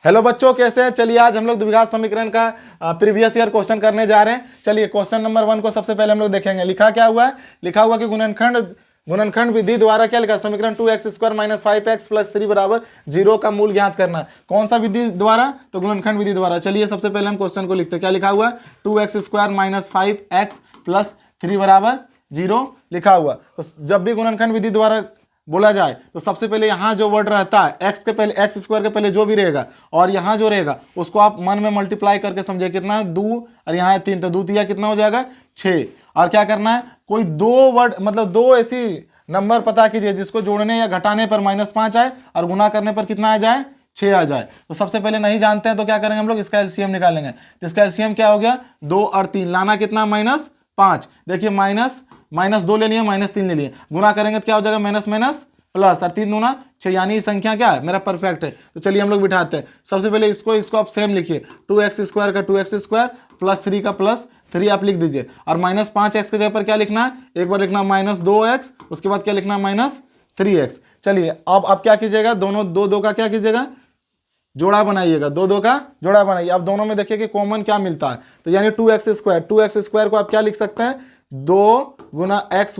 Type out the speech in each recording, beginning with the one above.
Hello बच्चों, कैसे हैं? चलिए आज हम लोग द्विघात समीकरण का प्रीवियस ईयर क्वेश्चन करने जा रहे हैं। चलिए क्वेश्चन नंबर 1 को सबसे पहले हम लोग देखेंगे। लिखा क्या हुआ है? लिखा हुआ कि गुणनखंड विधि द्वारा क्या लिखा? समीकरण 2x² - 5x + 3 बराबर 0 का मूल ज्ञात करना है। कौन सा विधि द्वारा? तो गुणनखंड विधि द्वारा। चलिए सबसे पहले हम क्वेश्चन को लिखते हैं। क्या लिखा हुआ है? 2x² - 5x + 3 बराबर 0 लिखा हुआ। तो जब भी गुणनखंड विधि द्वारा बोला जाए तो सबसे पहले यहाँ जो वर्ड रहता है x के पहले, x² के पहले जो भी रहेगा और यहाँ जो रहेगा उसको आप मन में मल्टीप्लाई करके समझिए। कितना? 2 और यहाँ है 3, तो 2 तिया कितना हो जाएगा? 6। और क्या करना है? कोई दो वर्ड मतलब दो ऐसी नंबर पता कीजिए जिसको जोड़ने या घटाने पर -5 आए और गुना करने पर कितना आ जाए? 6 आ जाए। तो सबसे पहले नहीं जानते हैं तो क्या करेंगे हम लोग? इसका एलसीएम निकालेंगे। तो इसका एलसीएम क्या हो गया? 2 और 3, लाना कितना? -5। देखिए -2 ले लिए, -3 ले लिए, गुना करेंगे तो क्या हो जाएगा? माइनस प्लस और 3 दूना 6, यानी ये संख्या क्या है? मेरा परफेक्ट है। तो चलिए हम लोग बिठाते हैं। सबसे पहले इसको आप सेम लिखिए। 2x² का 2x² + 3 का +3 आप लिख दीजिए। और -5x के जगह पर क्या लिखना है? एक बार लिखना -2x, उसके बाद क्या लिखना? -3x। चलिए अब क्या कीजिएगा? दोनों दो का क्या कीजिएगा? जोड़ा बनाइएगा। दो का जोड़ा बनाइए। अब दोनों में देखिए कि कॉमन क्या मिलता है। तो यानी 2x² को आप क्या लिख सकते हैं? 2 गुना x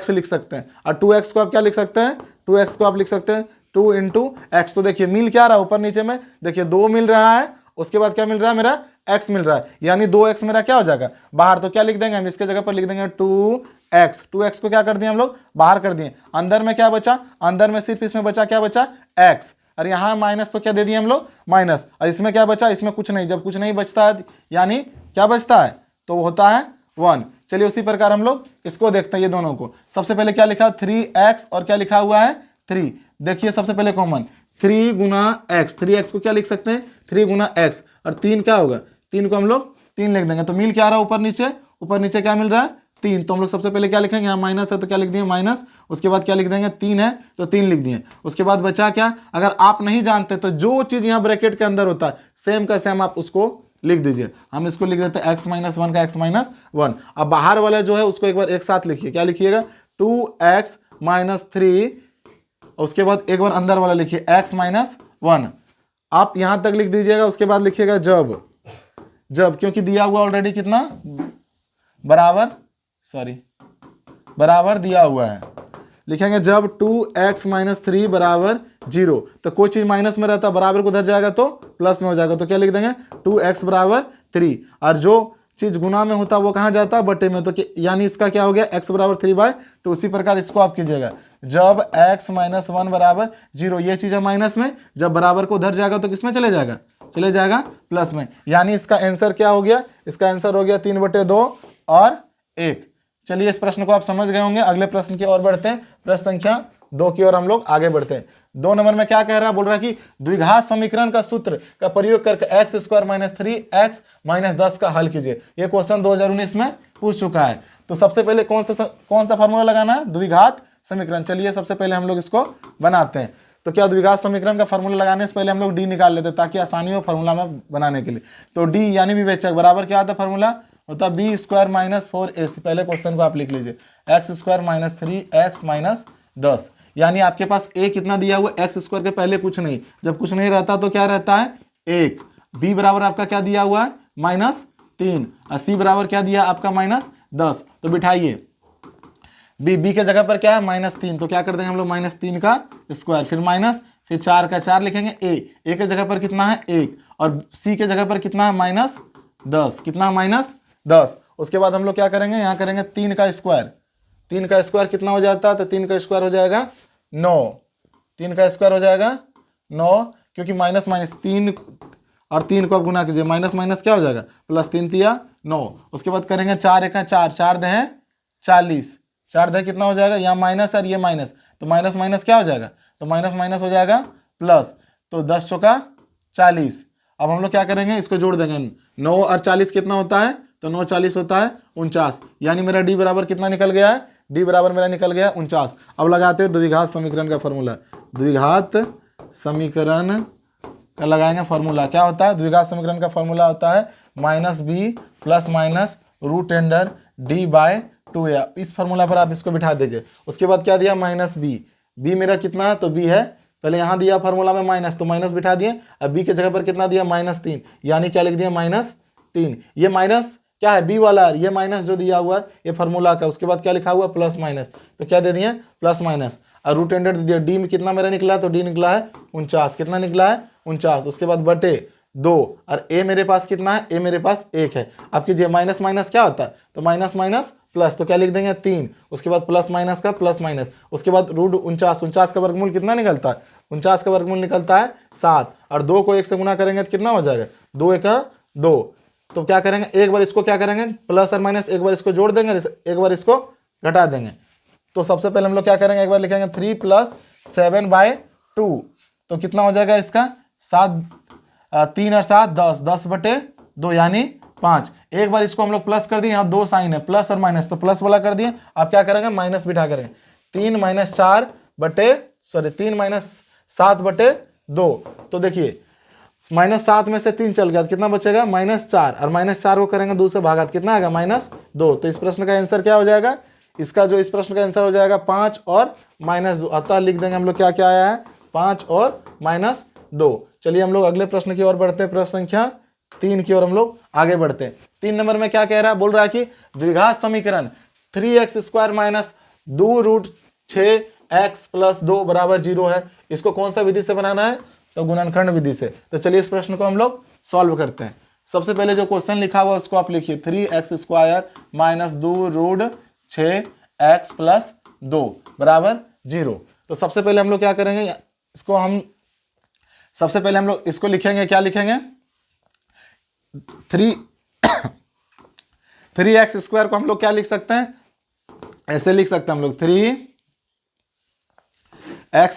लिख सकते हैं। और 2x को आप क्या लिख सकते हैं? 2x को आप लिख सकते हैं 2 × x। तो देखिए मिल क्या रहा है ऊपर नीचे में? देखिए 2 मिल रहा है, उसके बाद क्या मिल रहा है? मेरा x मिल रहा है, यानी 2x मेरा क्या हो जाएगा? बाहर। तो क्या लिख देंगे हम? इसके जगह पर लिख देंगे 2x। 2x को क्या कर दिए हम लोग? बाहर कर दिए। अंदर में क्या बचा? अंदर में सिर्फ इसमें बचा क्या बचा? x। और यहाँ माइनस, तो क्या दे दिए हम लोग? माइनस। और इसमें क्या बचा? इसमें कुछ नहीं। जब कुछ नहीं बचता है यानी क्या बचता है? तो वो होता है 1। चलिए उसी प्रकार हम लोग इसको देखते हैं। ये दोनों को सबसे पहले क्या लिखा? 3x और क्या लिखा हुआ है? 3। देखिए सबसे पहले कॉमन 3 × x। 3x को क्या लिख सकते हैं? 3 × x। और 3 क्या होगा? 3 को हम लोग 3 लिख देंगे। तो मिल क्या रहा है ऊपर नीचे? ऊपर नीचे क्या मिल रहा है? 3। तो हम लोग सबसे पहले क्या लिखेंगे? यहाँ माइनस है तो क्या लिख दिए? माइनस। उसके बाद क्या लिख देंगे? 3 है तो 3 लिख दिए। उसके बाद बचा क्या? अगर आप नहीं जानते तो जो चीज़ यहाँ ब्रैकेट के अंदर होता है सेम का सेम आप उसको लिख दीजिए। हम इसको लिख देते हैं x-1 का x-1। अब बाहर वाला जो है उसको एक बार एक साथ लिखिए। क्या लिखिएगा? 2x - 3। उसके बाद एक बार अंदर वाला लिखिए x-1। आप यहाँ तक लिख दीजिएगा। उसके बाद लिखिएगा जब, क्योंकि दिया हुआ ऑलरेडी कितना बराबर दिया हुआ है। लिखेंगे जब 2x - 3 बराबर 0। तो कोई चीज़ माइनस में रहता है, बराबर को उधर जाएगा तो प्लस में हो जाएगा। तो क्या लिख देंगे? 2x = 3। और जो चीज़ गुना में होता है वो कहाँ जाता है? बटे में। तो यानी इसका क्या हो गया? x = 3/2। उसी प्रकार इसको आप कीजिएगा। जब x - 1 बराबर 0, ये चीज़ है माइनस में, जब बराबर को उधर जाएगा तो किस में चले जाएगा? चले जाएगा प्लस में। यानी इसका आंसर क्या हो गया? इसका आंसर हो गया 3/2 और 1। चलिए इस प्रश्न को आप समझ गए होंगे। अगले प्रश्न की ओर बढ़ते हैं। प्रश्न संख्या 2 की ओर हम लोग आगे बढ़ते हैं। 2 नंबर में क्या कह रहा है? बोल रहा है कि द्विघात समीकरण का सूत्र का प्रयोग करके x² - 3x - 10 का हल कीजिए। ये क्वेश्चन 2019 में पूछ चुका है। तो सबसे पहले कौन सा फार्मूला लगाना है? द्विघात समीकरण। चलिए सबसे पहले हम लोग इसको बनाते हैं। तो क्या द्विघात समीकरण का फार्मूला लगाने से पहले हम लोग डी निकाल लेते हैं ताकि आसानी हो फार्मूला में बनाने के लिए। तो डी यानी विवेचक बराबर क्या आता है? फार्मूला होता है b² - 4ac। पहले क्वेश्चन को आप लिख लीजिए x² - 3x - 10। यानी आपके पास a कितना दिया हुआ? x² के पहले कुछ नहीं। जब कुछ नहीं रहता तो क्या रहता है? 1। b बराबर आपका क्या दिया हुआ है? -3। और c बराबर क्या दिया आपका? -10। तो बिठाइए b के जगह पर क्या है? -3। तो क्या कर देंगे हम लोग? -3 का स्क्वायर, फिर माइनस, फिर 4 का 4 लिखेंगे। a के जगह पर कितना है? 1। और c के जगह पर कितना है? -10। कितना? -10। उसके बाद हम लोग क्या करेंगे? यहाँ करेंगे 3 का स्क्वायर। 3 का स्क्वायर कितना हो जाता है? तो 3 का स्क्वायर हो जाएगा 9। 3 का स्क्वायर हो जाएगा 9, क्योंकि माइनस 3 और 3 को आप गुना कीजिए। माइनस क्या हो जाएगा? +3 तिया 9। उसके बाद करेंगे 4 × 4, 4 × 40। 4 × कितना हो जाएगा? यहाँ माइनस और ये माइनस, तो माइनस क्या हो जाएगा? तो माइनस हो जाएगा प्लस। तो 10 चौका 40। अब हम लोग क्या करेंगे? इसको जोड़ देंगे। 9 और 40 कितना होता है? तो 9 40 होता है 49। यानी मेरा डी बराबर कितना निकल गया है? डी बराबर मेरा निकल गया 49। अब लगाते हैं द्विघात समीकरण का फॉर्मूला। द्विघात समीकरण का लगाएंगे फॉर्मूला। क्या होता है? द्विघात समीकरण का फॉर्मूला होता है -b ± √d/2a। इस फॉर्मूला पर आप इसको बिठा दीजिए। उसके बाद क्या दिया? -b। b मेरा कितना है? तो b है पहले यहाँ दिया फार्मूला में माइनस, तो माइनस बिठा दिए। अब b के जगह पर कितना दिया, -3, यानी क्या लिख दिया, -3। ये माइनस क्या है, b वाला, ये माइनस जो दिया हुआ है ये फार्मूला का, उसके बाद क्या लिखा हुआ, प्लस माइनस, तो क्या दे दिए, प्लस माइनस। और रूट अंडर दिया, डी में कितना मेरा निकला, तो डी निकला है 49, कितना निकला है 49। उसके बाद बटे 2, और ए मेरे पास कितना है, ए मेरे पास 1 है। अब कीजिए माइनस माइनस क्या होता है, तो माइनस माइनस प्लस, तो क्या लिख देंगे 3, उसके बाद प्लस माइनस का प्लस माइनस, उसके बाद रूट 49 का वर्गमूल कितना निकलता है, 49 का वर्गमूल निकलता है 7, और 2 को 1 से गुना करेंगे तो कितना हो जाएगा, 2 × 2। तो क्या करेंगे, एक बार इसको क्या करेंगे, प्लस और माइनस, एक बार इसको जोड़ देंगे, एक बार इसको घटा देंगे। तो सबसे पहले हम लोग क्या करेंगे, एक बार लिखेंगे 3 + 7/2, तो कितना हो जाएगा इसका 7, 3 और 7 10, 10/2 यानी 5। एक बार इसको हम लोग प्लस कर दिए, यहाँ 2 साइन है, प्लस और माइनस, तो प्लस वाला कर दिए। अब क्या करेंगे, माइनस बिठा करेंगे, 3 - 7/2। तो देखिए -7 में से 3 चल गया तो कितना बचेगा, -4, और -4 को करेंगे 2 से भागा तो कितना आएगा, -2। तो इस प्रश्न का आंसर क्या हो जाएगा, इसका जो इस प्रश्न का आंसर हो जाएगा 5 और -2। अतः लिख देंगे हम लोग क्या क्या आया है, 5 और -2। चलिए हम लोग अगले प्रश्न की ओर बढ़ते हैं, प्रश्न संख्या 3 की ओर हम लोग आगे बढ़ते हैं। 3 नंबर में क्या कह रहा है, बोल रहा है कि द्विघात समीकरण 3x² - 2√6x + 2 = 0 है। इसको कौन सा विधि से बनाना है, तो गुणनखंड विधि से। तो चलिए इस प्रश्न को हम लोग सॉल्व करते हैं। सबसे पहले जो क्वेश्चन लिखा हुआ है उसको आप लिखिए, 3x² - 2√6x + 2 = 0। तो सबसे पहले हम लोग क्या करेंगे, इसको हम सबसे पहले हम लोग इसको लिखेंगे, क्या लिखेंगे, 3x² को हम लोग क्या लिख सकते हैं, ऐसे लिख सकते हैं हम लोग, 3x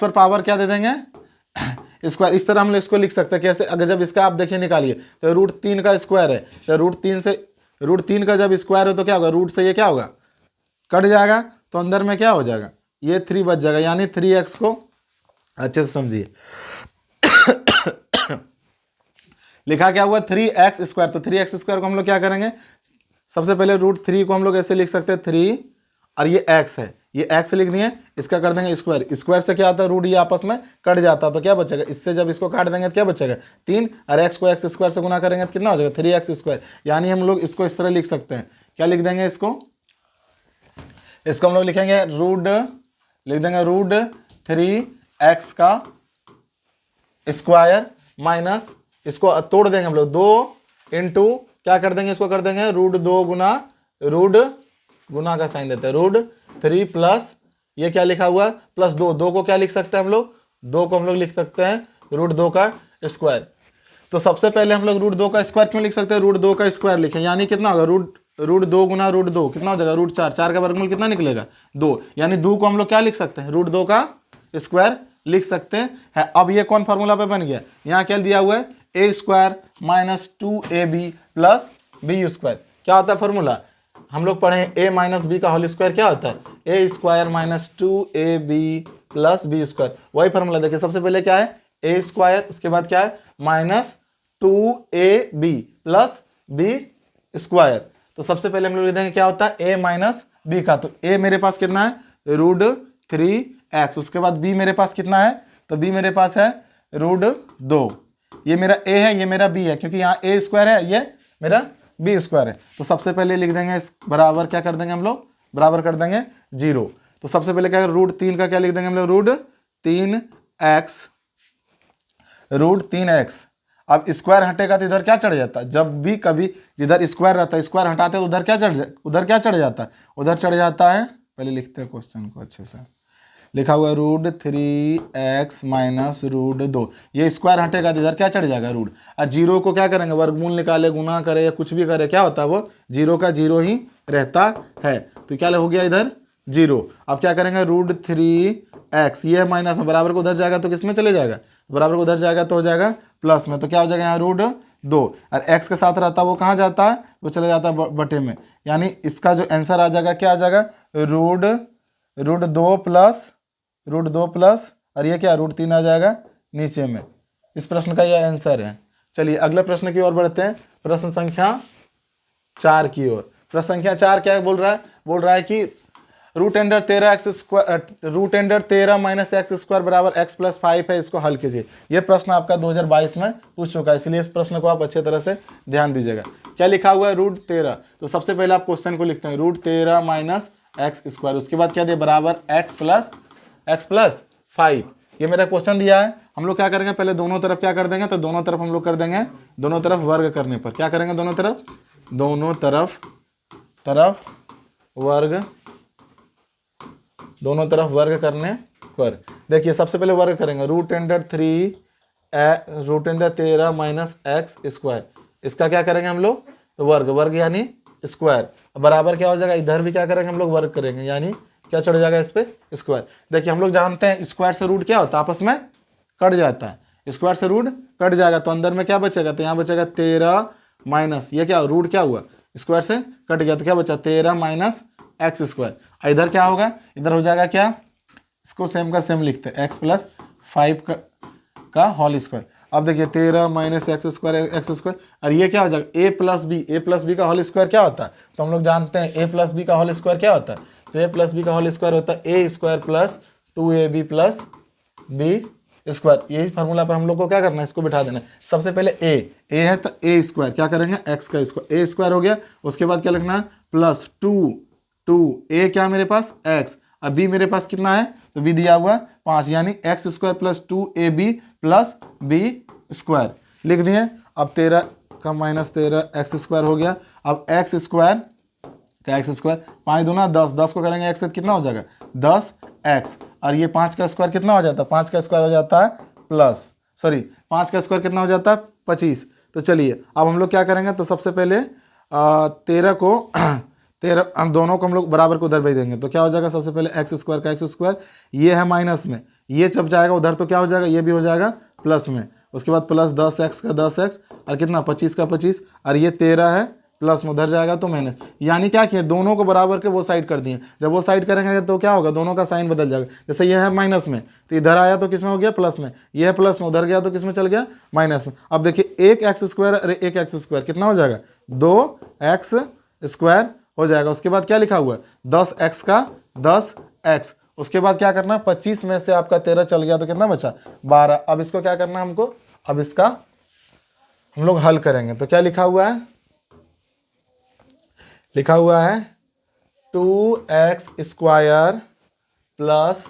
पर पावर क्या दे देंगे, स्क्वायर। इस तरह हम लोग इसको लिख सकते हैं कैसे, अगर जब इसका आप देखिए निकालिए तो √3 का स्क्वायर है, तो √3 का जब स्क्वायर हो तो क्या होगा, रूट से ये क्या होगा, कट जाएगा, तो अंदर में क्या हो जाएगा, ये 3 बच जाएगा, यानी 3x को अच्छे से समझिए। लिखा क्या हुआ, 3x²। तो 3x² को हम लोग क्या करेंगे, सबसे पहले √3 को हम लोग ऐसे लिख सकते हैं 3, और ये x है, ये x लिख दिए, इसका कर देंगे स्क्वायर। स्क्वायर से क्या होता है, रूट ये आपस में कट जाता है, तो क्या बचेगा, इससे जब इसको काट देंगे तो क्या बचेगा 3, और x को x² से गुना करेंगे तो कितना हो जाएगा 3x²। यानी हम लोग इसको इस तरह लिख सकते हैं, क्या लिख देंगे, इसको हम लोग लिखेंगे √3x का स्क्वायर माइनस, इसको तोड़ देंगे हम लोग 2 इंटू क्या कर देंगे, इसको कर देंगे √2 गुना का साइन देते हैं, √3 प्लस ये क्या लिखा हुआ है, +2। 2 को क्या लिख सकते हैं हम लोग, 2 को हम लोग लिख सकते हैं √2 का स्क्वायर। तो सबसे पहले हम लोग √2 का स्क्वायर क्यों लिख सकते हैं, √2 का स्क्वायर लिखें, यानी कितना होगा, √2 गुना √2 कितना हो जाएगा, √4। 4 का वर्गमूल कितना निकलेगा, 2, यानी 2 को हम लोग क्या लिख सकते हैं, √2 का स्क्वायर लिख सकते हैं। अब ये कौन फार्मूला पे बन गया, यहाँ क्या दिया हुआ है, a² - 2ab + b²। क्या होता है फार्मूला, हम लोग पढ़े a - b का होल स्क्वायर क्या होता है, a² - 2ab + b²। वही फार्मूला देखिए, सबसे पहले क्या है a², उसके बाद क्या है -2ab + b²। तो सबसे पहले हम लोग लिख देंगे क्या होता है a - b का, तो a मेरे पास कितना है √3x, उसके बाद b मेरे पास कितना है, तो b मेरे पास है √2। ये मेरा a है, ये मेरा b है, क्योंकि यहाँ a² है, ये मेरा b² है। तो सबसे पहले लिख देंगे इस बराबर, क्या कर देंगे हम लोग, बराबर कर देंगे 0। तो सबसे पहले क्या √3 का क्या लिख देंगे हम लोग, √3x। अब स्क्वायर हटेगा तो इधर क्या चढ़ जाता है, जब भी कभी जिधर स्क्वायर रहता है, स्क्वायर हटाते हैं तो उधर क्या चढ़ जाता है, उधर चढ़ जाता है। पहले लिखते हैं क्वेश्चन को अच्छे से, लिखा हुआ है √3x - √2, ये स्क्वायर हटेगा तो इधर क्या चढ़ जाएगा रूट, और 0 को क्या करेंगे, वर्गमूल निकाले, गुना करे या कुछ भी करे, क्या होता है वो 0 का 0 ही रहता है। तो क्या हो गया इधर 0। अब क्या करेंगे √3x, ये माइनस में, बराबर को उधर जाएगा तो किस में चले जाएगा, बराबर को उधर जाएगा तो हो जाएगा प्लस में, तो क्या हो जाएगा यहाँ √2, और x के साथ रहता है वो कहाँ जाता है, वो चले जाता है बटे में, यानी इसका जो आंसर आ जाएगा क्या आ जाएगा √2 प्लस और ये क्या √3 आ जाएगा नीचे में। इस प्रश्न का यह आंसर है। चलिए अगले प्रश्न की ओर बढ़ते हैं, प्रश्न संख्या 4 की ओर। प्रश्न संख्या 4 क्या बोल रहा है, बोल रहा है कि root under 13 minus x square बराबर एक्स प्लस 5 है, इसको हल कीजिए। ये प्रश्न आपका 2022 में पूछ चुका है, इसलिए इस प्रश्न को आप अच्छे तरह से ध्यान दीजिएगा। क्या लिखा हुआ है, रूट 13। तो सबसे पहले आप क्वेश्चन को लिखते हैं, रूट 13 माइनस एक्स स्क्वायर, उसके बाद क्या दिया, बराबर एक्स प्लस 5। ये मेरा क्वेश्चन दिया है। हम लोग क्या करेंगे, पहले दोनों तरफ क्या कर देंगे, तो दोनों तरफ हम लोग कर देंगे, दोनों तरफ वर्ग करने पर क्या करेंगे, दोनों तरफ वर्ग करने पर देखिए सबसे पहले वर्ग करेंगे, root under 13 minus x square, इसका क्या करेंगे हम लोग, तो वर्ग यानी स्क्वायर, बराबर क्या हो जाएगा, इधर भी क्या करेंगे हम लोग, वर्ग करेंगे, यानी क्या चढ़ जाएगा इस पे, स्क्वायर। देखिए हम लोग जानते हैं स्क्वायर से रूट क्या होता है, आपस में कट जाता है, स्क्वायर से रूट कट जाएगा, तो अंदर में क्या बचेगा, तो यहाँ बचेगा 13 माइनस, ये क्या रूट क्या हुआ, स्क्वायर से कट गया, तो क्या बचा 13 माइनस एक्स स्क्वायर। इधर क्या होगा, इधर हो जाएगा क्या, इसको सेम का सेम लिखते हैं, एक्स प्लस 5 का होल स्क्वायर। अब देखिए 13 माइनस एक्स स्क्वायर, और ये क्या हो जाएगा, ए प्लस बी का होल स्क्वायर क्या होता है, तो हम लोग जानते हैं ए प्लस बी का होल स्क्वायर क्या होता है, तो ए प्लस बी का होल स्क्वायर होता है A square plus 2ab plus B square. यही फार्मूला पर हम लोग को क्या करना है, इसको बिठा देना है। सबसे पहले ए है तो ए स्क्वायर क्या करेंगे, एक्स का स्क्वायर, ए स्क्वायर हो गया, उसके बाद क्या लिखना है, प्लस 2 ए क्या मेरे पास एक्स, अब बी मेरे पास कितना है, तो बी दिया हुआ 5, यानी x square plus 2ab plus B square लिख दिए। अब 13 का माइनस 13 एक्स स्क्वायर हो गया। अब एक्स स्क्वायर का एक्स स्क्वायर, 5 दूना 10, 10 को करेंगे एक्स से कितना हो जाएगा 10 एक्स, और ये 5 का स्क्वायर कितना हो जाता है, 5 का स्क्वायर हो जाता है 5 का स्क्वायर कितना हो जाता है 25। तो चलिए अब हम लोग क्या करेंगे, तो सबसे पहले 13 हम दोनों को हम लोग बराबर को उधर भेज देंगे, तो क्या हो जाएगा, सबसे पहले एक्स स्क्वायर का एक्स स्क्वायर, ये है माइनस में, ये जब जाएगा उधर तो क्या हो जाएगा, ये भी हो जाएगा प्लस में, उसके बाद प्लस 10x का 10x और कितना 25 का 25, और ये 13 है प्लस में, उधर जाएगा तो मैंने, यानी क्या किया, दोनों को बराबर के वो साइड कर दिए। जब वो साइड करेंगे तो क्या होगा, दोनों का साइन बदल जाएगा। जैसे ये है माइनस में, तो इधर आया तो किस में हो गया, प्लस में, ये है प्लस में, उधर गया तो किस में चल गया, माइनस में। अब देखिए एक एक्स स्क्वायर, अरे एक एक्स स्क्वायर कितना हो जाएगा, 2x स्क्वायर हो जाएगा। उसके बाद क्या लिखा हुआ है, 10x का 10x, उसके बाद क्या करना, 25 में से आपका 13 चल गया तो कितना बचा 12। अब इसको क्या करना है हमको, अब इसका हम लोग हल करेंगे। तो क्या लिखा हुआ है, लिखा हुआ है 2x square plus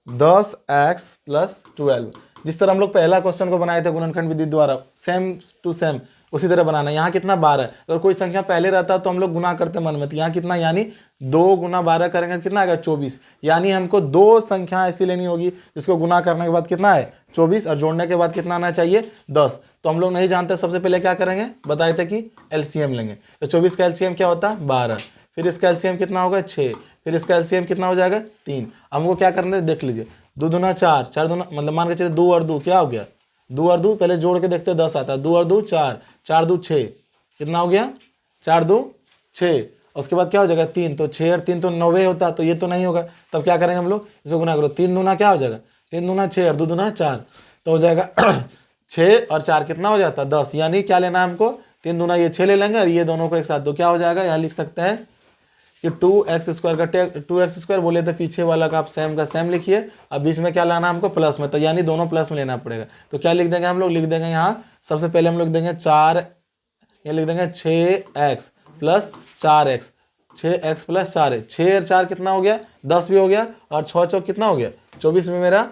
10x plus 12। जिस तरह हम लोग पहला क्वेश्चन को बनाए थे गुणनखंड विधि द्वारा, सेम टू सेम उसी तरह बनाना। यहाँ कितना 12 है, अगर कोई संख्या पहले रहता तो हम लोग गुना करते मन में, तो यहाँ कितना, यानी 2 गुना 12 करेंगे तो कितना आएगा 24, यानी हमको दो संख्या ऐसी लेनी होगी जिसको गुना करने के बाद कितना है 24 और जोड़ने के बाद कितना आना चाहिए 10। तो हम लोग नहीं जानते, सबसे पहले क्या करेंगे, बताए थे कि एलसीएम लेंगे। तो 24 का एलसीएम क्या होता है 12, फिर इसका एलसीएम कितना होगा 6, फिर इसका एलसीएम कितना हो जाएगा 3। हमको क्या करना है, देख लीजिए, 2 दूना 4, 4 दूना मतलब मान के चलिए 2 और 2 क्या हो गया, 2 और 2 पहले जोड़ के देखते 10 आता है, 2 और 2 4, 4 2 6, कितना हो गया 4 2 6। उसके बाद क्या हो जाएगा 3, तो 6 और 3 तो 9 होता, तो ये तो नहीं होगा। तब क्या करेंगे हम लोग, इसको गुना करो, 3 दूना क्या हो जाएगा, 3 दूना 6 और 2 दूना 4, तो हो जाएगा 6 और 4 कितना हो जाता है 10। यानी क्या लेना है हमको, 3 दूना ये 6 ले लेंगे और ये दोनों को एक साथ, तो क्या हो जाएगा, यहाँ लिख सकते हैं कि 2x स्क्वायर का 2x स्क्वायर बोले थे, पीछे वाला का आप सेम का सेम लिखिए, अब बीच में क्या लाना हमको प्लस में, तो यानी दोनों प्लस में लेना पड़ेगा। तो क्या लिख देंगे हम लोग, लिख देंगे यहाँ सबसे पहले हम लोग देंगे 4, ये लिख देंगे 6x plus 4x, 6x plus 4 है, 6 और 4 कितना हो गया 10 भी हो गया, और 6 चौक कितना हो गया 24 में मेरा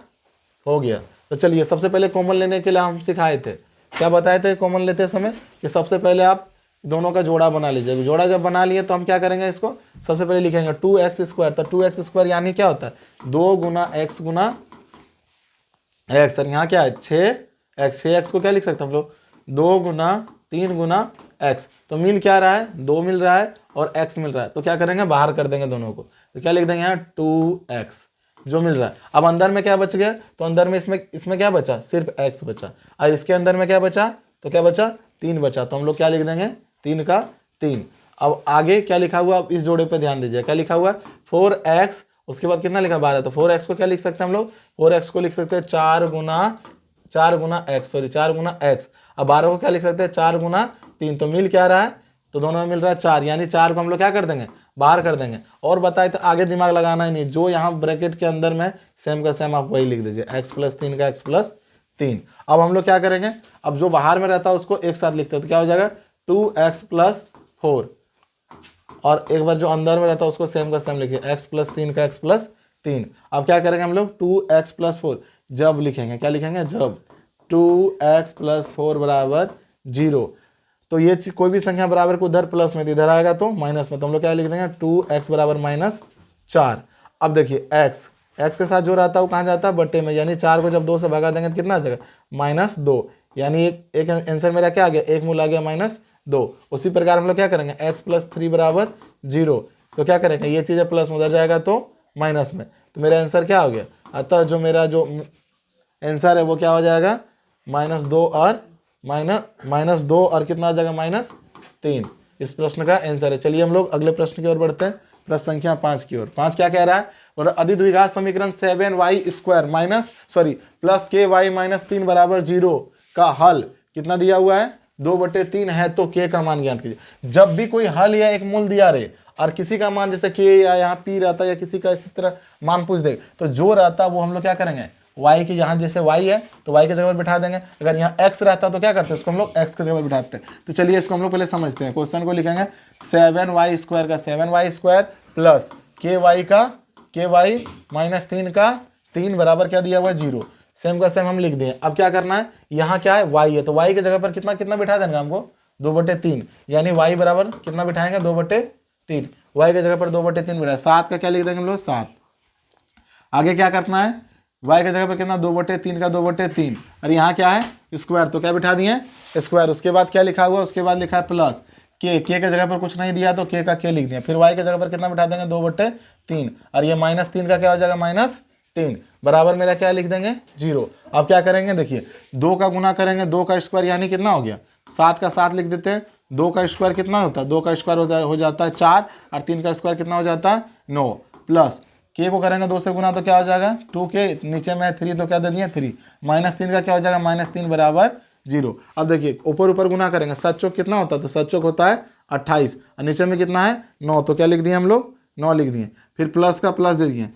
हो गया। तो चलिए सबसे पहले कॉमन लेने के लिए हम सिखाए थे, क्या बताए थे कॉमन लेते समय, कि सबसे पहले आप दोनों का जोड़ा बना लीजिए। जोड़ा जब बना लिए तो हम क्या करेंगे, इसको सबसे पहले लिखेंगे 2x स्क्वायर, तो 2x स्क्वायर यानी क्या होता है 2 गुना x गुना x, और यहाँ क्या है 6x, 6x को क्या लिख सकते हैं हम लोग 2 गुना 3 गुना x, तो मिल क्या रहा है 2 मिल रहा है और x मिल रहा है, तो क्या करेंगे बाहर कर देंगे दोनों को, तो क्या लिख देंगे यहाँ 2x जो मिल रहा है। अब अंदर में क्या बच गया, तो अंदर में इसमें क्या बचा, सिर्फ x बचा, और इसके अंदर में क्या बचा, तो क्या बचा 3 बचा, तो हम लोग क्या लिख देंगे 3 का 3। अब आगे क्या लिखा हुआ, अब इस जोड़े पे ध्यान दीजिए, क्या लिखा हुआ 4x, उसके बाद कितना लिखा 12, तो 4x को क्या लिख सकते हैं हम लोग, 4x को लिख सकते हैं 4 गुना x, सॉरी 4 गुना x। अब 12 को क्या लिख सकते हैं 4 गुना 3, तो मिल क्या रहा है, तो दोनों में मिल रहा है 4, यानी 4 को हम लोग क्या कर देंगे बाहर कर देंगे। और बताए तो आगे दिमाग लगाना ही नहीं, जो यहाँ ब्रैकेट के अंदर में सेम का सेम आप वही लिख दीजिए, x प्लस 3 का x प्लस 3। अब हम लोग क्या करेंगे, अब जो बाहर में रहता है उसको एक साथ लिखते हैं तो क्या हो जाएगा 2x प्लस 4, और एक बार जो अंदर में रहता है उसको सेम का सेम लिखिए, x प्लस 3 का x प्लस 3। अब क्या करेंगे हम लोग 2x प्लस 4 जब लिखेंगे, क्या लिखेंगे, जब 2x प्लस 4 बराबर 0, तो ये कोई भी संख्या बराबर को उधर प्लस में, इधर आएगा तो माइनस में, तो हम लोग क्या लिख देंगे 2x बराबर -4। अब देखिए x के साथ जो रहता है वो कहाँ जाता है, बट्टे में, यानी 4 को जब 2 से भगा देंगे तो कितना आ जाएगा -2, यानी एक आंसर मेरा क्या आ गया, एक मूल आ गया -2। उसी प्रकार हम लोग क्या करेंगे x प्लस 3 बराबर 0, तो क्या करेंगे, ये चीज़ प्लस में उधर जाएगा तो माइनस में, तो मेरा आंसर क्या हो गया, अतः जो मेरा जो आंसर है वो क्या हो जाएगा -2 और -2 और कितना आ जाएगा -3। इस प्रश्न का आंसर है। चलिए हम लोग अगले प्रश्न की ओर बढ़ते हैं, प्रश्न संख्या 5 की ओर। 5 क्या कह रहा है, और अधिद्विघात समीकरण 7y² प्लस ky-3 बराबर 0 का हल कितना दिया हुआ है, 2/3 है, तो k का मान ज्ञात कीजिए। जब भी कोई हल या एक मूल दिया रहे और किसी का मान जैसे k या यहाँ p रहता है या किसी का इसी तरह मान पूछ दे, तो जो रहता है वो हम लोग क्या करेंगे, y की, यहाँ जैसे y है तो y की जगह पर बिठा देंगे, अगर यहाँ x रहता तो क्या करते हैं, उसको हम लोग x की जगह पर बिठाते हैं। तो चलिए इसको हम लोग पहले समझते हैं। क्वेश्चन को लिखेंगे 7y² का 7y² प्लस ky-3 का 3 बराबर क्या दिया हुआ है 0, सेम का सेम हम लिख दें। अब क्या करना है, यहाँ क्या है y है, तो y की जगह पर कितना कितना बिठा देंगे हमको 2/3, यानी y बराबर कितना बिठाएंगे 2/3, y की जगह पर 2/3 बिठाए, 7 का क्या लिख देंगे हम लोग 7। आगे क्या करना है, y की जगह पर कितना 2/3 का 2/3, और यहाँ क्या है स्क्वायर, तो क्या बिठा दिए स्क्वायर। उसके बाद क्या लिखा हुआ, उसके बाद लिखा है प्लस k की जगह पर कुछ नहीं दिया तो k का k लिख दिया, फिर y की जगह पर कितना बिठा देंगे 2/3, और ये -3 का क्या हो जाएगा -3 बराबर मेरा क्या लिख देंगे 0। अब क्या करेंगे, देखिए 2 का गुना करेंगे, 2 का स्क्वायर यानी कितना हो गया 7 का 7 लिख देते हैं, 2 का स्क्वायर कितना होता है, 2 का स्क्वायर हो जाता है 4, और 3 का स्क्वायर कितना हो जाता है 9, प्लस k को करेंगे 2 से गुना तो क्या हो जाएगा 2k, नीचे में 3 तो क्या दे दिए 3, -3 का क्या हो जाएगा -3 बराबर 0। अब देखिए ऊपर ऊपर गुना करेंगे, 7 चौक कितना होता है, तो 7 चौक होता है 28, और नीचे में कितना है 9, तो क्या लिख दिए हम लोग 9 लिख दिए, फिर प्लस का प्लस दे दिए,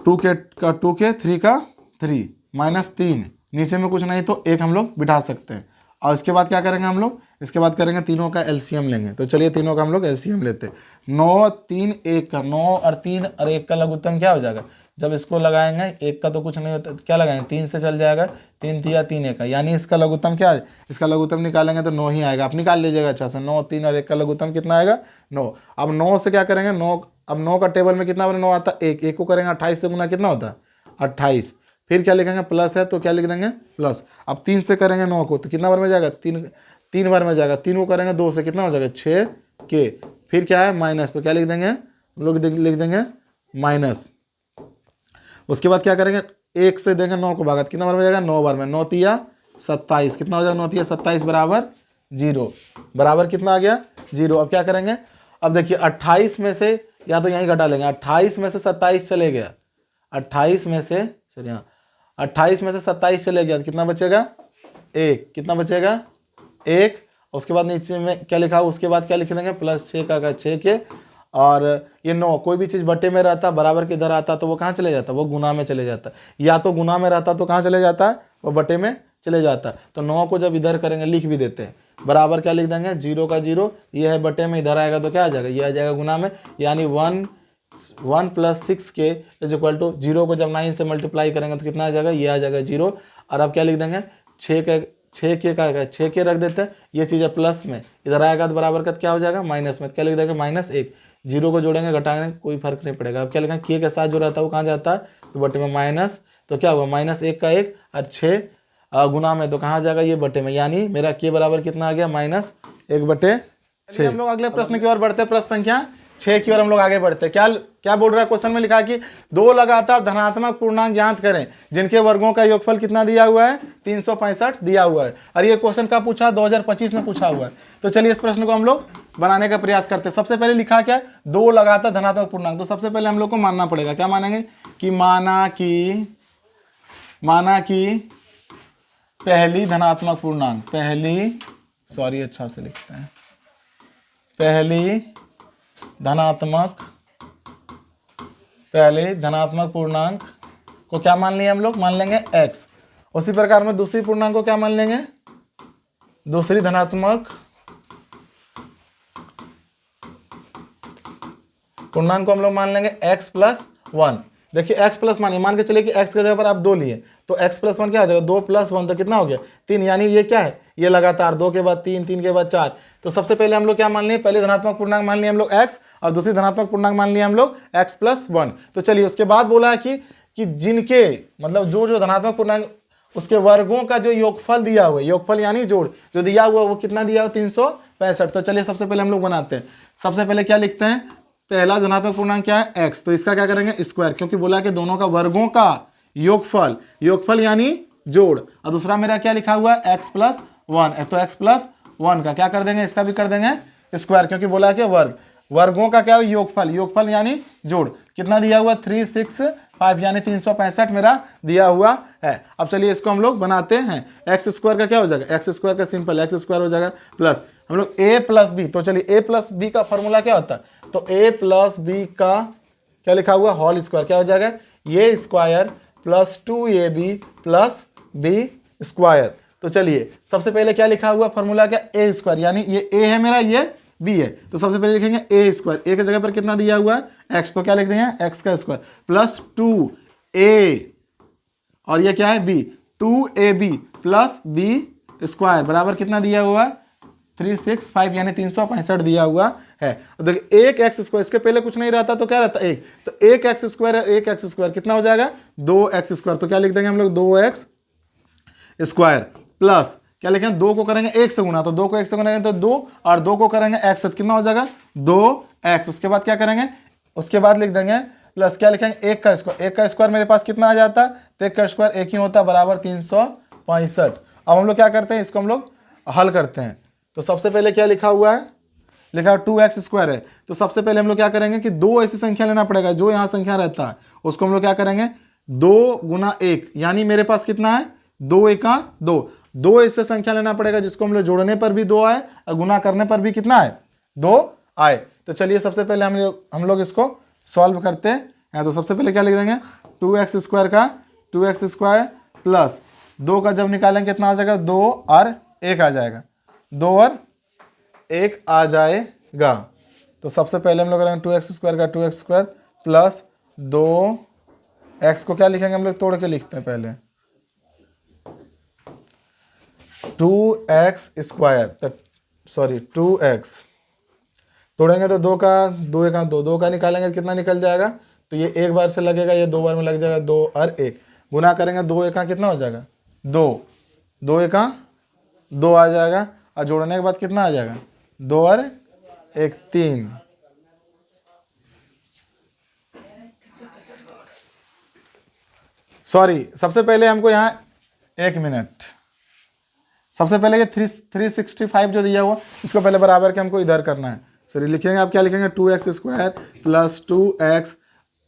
2k का 2k, 3 का 3, -3, नीचे में कुछ नहीं तो 1 हम लोग बिठा सकते हैं। और इसके बाद क्या करेंगे हम लोग, इसके बाद करेंगे तीनों का एलसीएम लेंगे, तो चलिए तीनों का हम लोग एलसीएम लेते हैं। 9 3 1 का, 9 और 3 और 1 का लघुत्तम क्या हो जाएगा, जब इसको लगाएंगे 1 का तो कुछ नहीं होता, क्या लगाएंगे 3 से चल जाएगा, 3 3 3 1 का, यानी इसका लघुत्तम क्या है, इसका लघुत्तम निकालेंगे तो 9 ही आएगा। आप निकाल लीजिएगा अच्छा से, 9 3 और 1 का लघुत्तम कितना आएगा 9। अब 9 से क्या करेंगे, 9, अब 9 का टेबल में कितना 9 आता है 1, 1 को करेंगे 28 से गुना कितना होता है 28, फिर क्या लिखेंगे प्लस है तो क्या लिख देंगे प्लस। अब 3 से करेंगे 9 को तो कितना बार में जाएगा 3 बार में जाएगा, 3 को करेंगे 2 से कितना हो जाएगा 6k, फिर क्या है माइनस, तो क्या लिख देंगे हम लोग लिख देंगे माइनस। उसके बाद क्या करेंगे 1 से देंगे 9 को भागा, कितना बार में जाएगा 9 बार में, 9 3 27, कितना हो जाएगा 9 3 27 बराबर 0, बराबर कितना आ गया 0। अब क्या करेंगे, अब देखिए 28 में से या तो यहीं घटा लेंगे, 28 में से 27 चले गया, 28 में से चलिए यहाँ 28 में से 27 चले गया तो कितना बचेगा 1, कितना बचेगा 1। उसके बाद नीचे में क्या लिखा हो, उसके बाद क्या लिख देंगे प्लस 6 का 6 के, और ये 9, कोई भी चीज़ बटे में रहता बराबर के इधर आता तो वो कहाँ चले जाता, वो गुना में चले जाता, या तो गुना में रहता तो कहाँ चले जाता है, वो बटे में चले जाता। तो 9 को जब इधर करेंगे लिख भी देते हैं, बराबर क्या लिख देंगे 0 का 0, ये है बटे में, इधर आएगा तो क्या आ जाएगा, ये आ जाएगा गुना में, यानी 1 plus 6k is equal to 0 को जब 9 से मल्टीप्लाई करेंगे तो कितना आ जाएगा, ये आ जाएगा 0। और अब क्या लिख देंगे 6k रख देते हैं, ये चीज़ है प्लस में, इधर आएगा तो बराबर का क्या हो जाएगा माइनस में, तो क्या लिख देंगे -1, 0 को जोड़ेंगे घटाएंगे कोई फर्क नहीं पड़ेगा। अब क्या लिखेंगे k के साथ जो रहता है वो कहाँ जाता है, तो बटे में माइनस, तो क्या होगा -1 का 1 और 6 गुना में, तो कहाँ जाएगा ये बटे में, यानी मेरा k बराबर कितना आ गया -1/6। हम लोग अगले प्रश्न की ओर बढ़ते हैं, प्रश्न संख्या 6 की ओर हम लोग आगे बढ़ते हैं। क्या बोल रहा है क्वेश्चन में, लिखा है कि 2 लगातार धनात्मक पूर्णांक ज्ञात करें जिनके वर्गों का योगफल कितना दिया हुआ है 365 दिया हुआ है। और ये क्वेश्चन का पूछा 2025 में पूछा हुआ है। तो चलिए इस प्रश्न को हम लोग बनाने का प्रयास करते हैं। सबसे पहले लिखा क्या है 2 लगातार धनात्मक पूर्णांक, तो सबसे पहले हम लोग को मानना पड़ेगा, क्या मानेंगे कि माना कि पहली धनात्मक पूर्णांक, पहली धनात्मक, पहले धनात्मक पूर्णांक को क्या मान लिया हम लोग, मान लेंगे x। उसी प्रकार में दूसरी पूर्णांक को क्या मान लेंगे, दूसरी धनात्मक पूर्णांक को हम लोग मान लेंगे x+1। देखिए x प्लस मान के चलिए कि x की जगह पर आप 2 लिए तो x+1 क्या हो जाएगा, 2 + 1 तो कितना हो गया 3, यानी ये क्या है, ये लगातार 2 के बाद 3, 3 के बाद 4। तो सबसे पहले हम लोग क्या मान लिए, पहले धनात्मक पूर्णांक मान लिए हम लोग x और दूसरी धनात्मक पूर्णांक मान लिए हम लोग x+1। तो चलिए उसके बाद बोला है कि जिनके मतलब जो धनात्मक पूर्णांक उसके वर्गों का जो योगफल दिया हुआ है, योगफल यानी जोड़ जो दिया हुआ वो कितना दिया हुआ 365। तो चलिए सबसे पहले हम लोग बनाते हैं। सबसे पहले क्या लिखते हैं, पहला धनात्मक पूर्णांक क्या है x, तो इसका क्या करेंगे स्क्वायर, क्योंकि बोला कि दोनों का वर्गों का योगफल, योगफल यानी जोड़। और दूसरा मेरा क्या लिखा हुआ है x+1, तो x+1 का क्या कर देंगे, इसका भी कर देंगे स्क्वायर, क्योंकि बोला कि वर्गों का क्या हो योगफल, योगफल यानी जोड़। कितना दिया हुआ 365 यानी 365 मेरा दिया हुआ है। अब चलिए इसको हम लोग बनाते हैं। x² का क्या हो जाएगा, x² का सिंपल x² हो जाएगा प्लस हम लोग a+b। तो चलिए a+b का फॉर्मूला क्या होता है, तो a+b का क्या लिखा हुआ होल स्क्वायर क्या हो जाएगा, ये square plus 2ab plus b square. तो चलिए सबसे पहले क्या लिखा हुआ फॉर्मूला क्या, a² यानी ये a है मेरा, ये b है। तो सबसे पहले लिखेंगे a², a की जगह पर कितना दिया हुआ है x, तो क्या लिख देंगे x का स्क्वायर प्लस 2a और ये क्या है b, 2ab plus b square बराबर कितना दिया हुआ है 365 यानी 365 दिया हुआ है। देखिए एक x², इसके पहले कुछ नहीं रहता तो क्या रहता एक, तो एक x² है, एक x² कितना हो जाएगा 2x²। तो क्या लिख देंगे हम लोग 2x² प्लस क्या लिखेंगे 2 को करेंगे 1 से गुना, तो 2 को 1 से गुना करेंगे तो 2 और 2 को करेंगे x से कितना हो जाएगा 2x। उसके बाद क्या करेंगे, उसके बाद लिख देंगे प्लस क्या लिखेंगे 1 का स्क्वायर, 1 का स्क्वायर मेरे पास कितना आ जाता है, तो 1 का स्क्वायर 1 ही होता है बराबर 365। अब हम लोग क्या करते हैं, इसको हम लोग हल करते हैं। तो सबसे पहले क्या लिखा हुआ है, लिखा 2x² है। तो सबसे पहले हम लोग क्या करेंगे कि 2 ऐसी संख्या लेना पड़ेगा, जो यहाँ संख्या रहता है उसको हम लोग क्या करेंगे 2 × 1, यानी मेरे पास कितना है 2 × 1 = 2। 2 ऐसे संख्या लेना पड़ेगा जिसको हम लोग जोड़ने पर भी 2 आए और गुना करने पर भी कितना आए 2 आए। तो चलिए सबसे पहले हम लोग इसको सॉल्व करते हैं। तो सबसे पहले क्या लिख देंगे 2x² का 2x² प्लस 2 का जब निकालेंगे कितना आ जाएगा 2 और 1 आ जाएगा, 2 और 1 आ जाएगा। तो सबसे पहले हम लोग करेंगे 2x² का 2x² प्लस 2x को क्या लिखेंगे हम लोग तोड़ के लिखते हैं पहले 2x², सॉरी 2x तोड़ेंगे तो 2 का 2 1 2, 2 का निकालेंगे कितना निकल जाएगा, तो ये एक बार से लगेगा, ये 2 बार में लग जाएगा 2 और 1 गुना करेंगे 2 1 कितना हो जाएगा 2, 2 1 2 आ जाएगा और जोड़ने के बाद कितना आ जाएगा 2 और 1 3। सॉरी सबसे पहले हमको यहाँ 1 मिनट, सबसे पहले ये 365 जो दिया हुआ इसको पहले बराबर के हमको इधर करना है। सॉरी लिखेंगे, आप क्या लिखेंगे 2x² प्लस 2x,